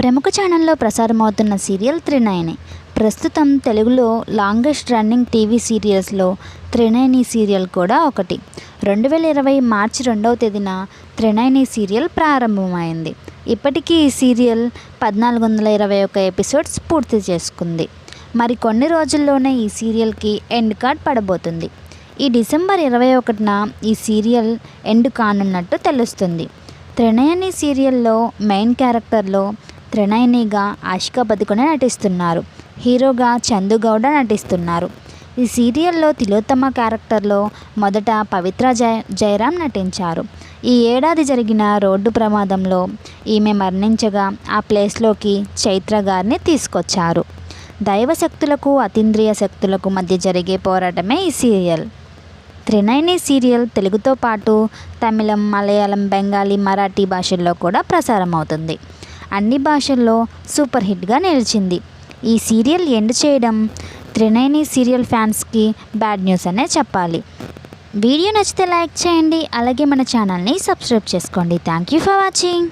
ప్రముఖ ఛానల్లో ప్రసారమవుతున్న సీరియల్ త్రినయని. ప్రస్తుతం తెలుగులో లాంగెస్ట్ రన్నింగ్ టీవీ సీరియల్స్లో త్రినయని సీరియల్ కూడా ఒకటి. 2020 మార్చి 2వ తేదీన త్రినయని సీరియల్ ప్రారంభమైంది. ఇప్పటికీ ఈ సీరియల్ 1421 ఎపిసోడ్స్ పూర్తి చేసుకుంది. మరి కొన్ని రోజుల్లోనే ఈ సీరియల్కి ఎండ్ కార్డ్ పడబోతుంది. ఈ డిసెంబర్ 21న ఈ సీరియల్ ఎండ్ కానున్నట్టు తెలుస్తుంది. త్రినయని సీరియల్లో మెయిన్ క్యారెక్టర్లో త్రినయనిగా ఆశికా పదుకొనే నటిస్తున్నారు. హీరోగా చందు గౌడ నటిస్తున్నారు. ఈ సీరియల్లో తిలోత్తమ క్యారెక్టర్లో మొదట పవిత్ర జయరాం నటించారు. ఈ ఏడాది జరిగిన రోడ్డు ప్రమాదంలో ఈమె మరణించగా ఆ ప్లేస్లోకి చైత్ర గారిని తీసుకొచ్చారు. దైవశక్తులకు అతీంద్రియ శక్తులకు మధ్య జరిగే పోరాటమే ఈ సీరియల్. త్రినయని సీరియల్ తెలుగుతో పాటు తమిళం, మలయాళం, బెంగాలీ, మరాఠీ భాషల్లో కూడా ప్రసారం అవుతుంది. అన్ని భాషల్లో సూపర్ హిట్గా నిలిచింది. ఈ సీరియల్ ఎండ్ చేయడం త్రినయని సీరియల్ ఫ్యాన్స్కి బ్యాడ్ న్యూస్ అనే చెప్పాలి. వీడియో నచ్చితే లైక్ చేయండి. అలాగే మన ఛానల్ని సబ్స్క్రైబ్ చేసుకోండి. Thank you for watching.